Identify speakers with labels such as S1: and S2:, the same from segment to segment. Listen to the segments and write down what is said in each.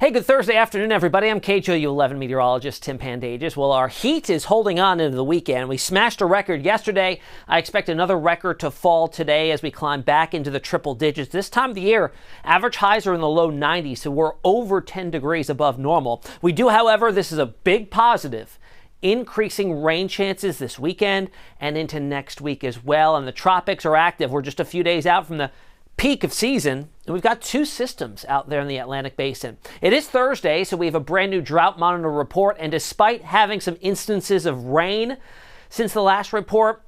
S1: Hey, good Thursday afternoon, everybody. I'm KHOU11 meteorologist Tim Pandages. Well, our heat is holding on into the weekend. We smashed a record yesterday. I expect another record to fall today as we climb back into the triple digits. This time of the year, average highs are in the low 90s, so we're over 10 degrees above normal. We do, however, this is a big positive, increasing rain chances this weekend and into next week as well. And the tropics are active. We're just a few days out from the peak of season, and we've got two systems out there in the Atlantic Basin. It is Thursday, so we have a brand new drought monitor report, and despite having some instances of rain since the last report,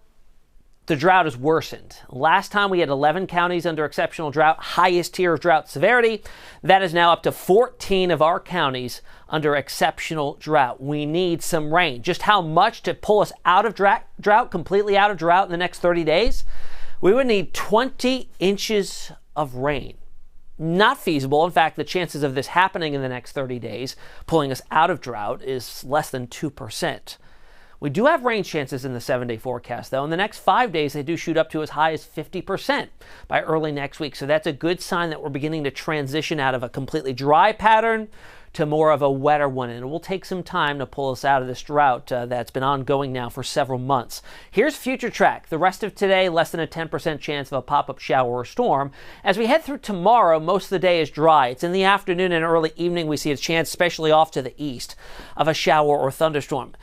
S1: the drought has worsened. Last time we had 11 counties under exceptional drought, highest tier of drought severity. That is now up to 14 of our counties under exceptional drought. We need some rain. Just how much to pull us out of drought, completely out of drought in the next 30 days? We would need 20 inches of rain. Not feasible. In fact, the chances of this happening in the next 30 days, pulling us out of drought, is less than 2%. We do have rain chances in the 7-day forecast, though. In the next 5 days, they do shoot up to as high as 50% by early next week. So that's a good sign that we're beginning to transition out of a completely dry pattern to more of a wetter one, and it will take some time to pull us out of this drought that's been ongoing now for several months. Here's future track. The rest of today, less than a 10% chance of a pop-up shower or storm. As we head through tomorrow, most of the day is dry. It's in the afternoon and early evening we see a chance, especially off to the east, of a shower or thunderstorm.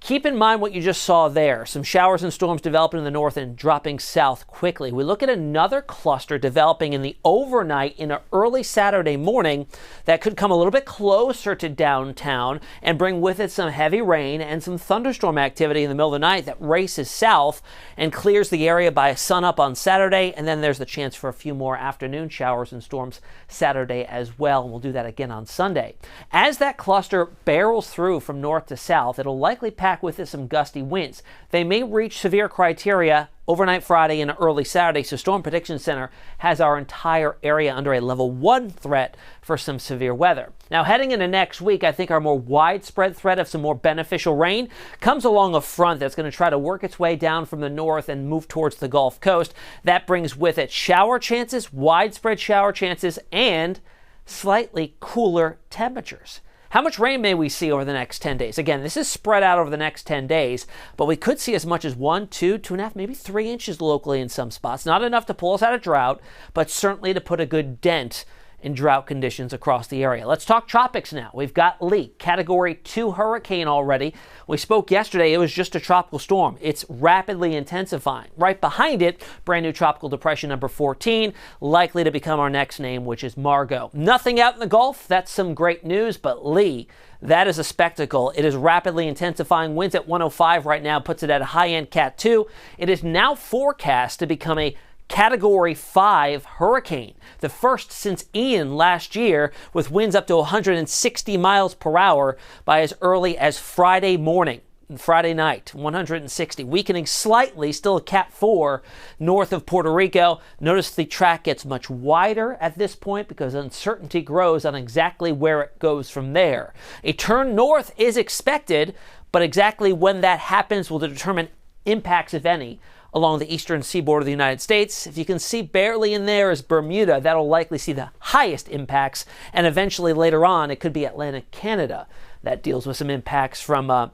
S1: Keep in mind what you just saw there. Some showers and storms developing in the north and dropping south quickly. We look at another cluster developing in the overnight in an early Saturday morning that could come a little bit closer to downtown and bring with it some heavy rain and some thunderstorm activity in the middle of the night that races south and clears the area by sunup on Saturday. And then there's the chance for a few more afternoon showers and storms Saturday as well. And we'll do that again on Sunday. As that cluster barrels through from north to south, it'll likely pack with it some gusty winds. They may reach severe criteria overnight Friday and early Saturday, so Storm Prediction Center has our entire area under a level 1 threat for some severe weather. Now, heading into next week, I think our more widespread threat of some more beneficial rain comes along a front that's going to try to work its way down from the north and move towards the Gulf Coast. That brings with it shower chances, widespread shower chances, and slightly cooler temperatures. How much rain may we see over the next 10 days? Again, this is spread out over the next 10 days, but we could see as much as 1, 2, 2.5, maybe 3 inches locally in some spots. Not enough to pull us out of drought, but certainly to put a good dent in drought conditions across the area. Let's talk tropics now. We've got Lee, Category 2 hurricane already. We spoke yesterday, it was just a tropical storm. It's rapidly intensifying. Right behind it, brand new tropical depression number 14, likely to become our next name, which is Margot. Nothing out in the Gulf, that's some great news, but Lee, that is a spectacle. It is rapidly intensifying. Winds at 105 right now, puts it at a high-end Cat 2. It is now forecast to become a Category 5 hurricane, the first since Ian last year, with winds up to 160 miles per hour by as early as Friday night, 160, weakening slightly, still a Cat 4 north of Puerto Rico. Notice the track gets much wider at this point because uncertainty grows on exactly where it goes from there. A turn north is expected, but exactly when that happens will determine impacts, if any, along the eastern seaboard of the United States. If you can see barely in there is Bermuda, that'll likely see the highest impacts, and eventually later on it could be Atlantic Canada that deals with some impacts from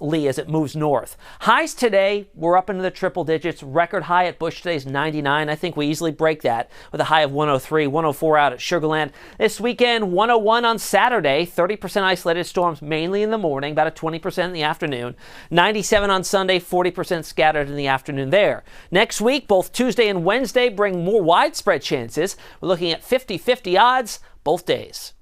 S1: Lee as it moves north. Highs today, we're up into the triple digits. Record high at Bush today is 99. I think we easily break that with a high of 103, 104 out at Sugar Land. This weekend, 101 on Saturday, 30% isolated storms mainly in the morning, about a 20% in the afternoon. 97 on Sunday, 40% scattered in the afternoon there. Next week, both Tuesday and Wednesday bring more widespread chances. We're looking at 50-50 odds both days.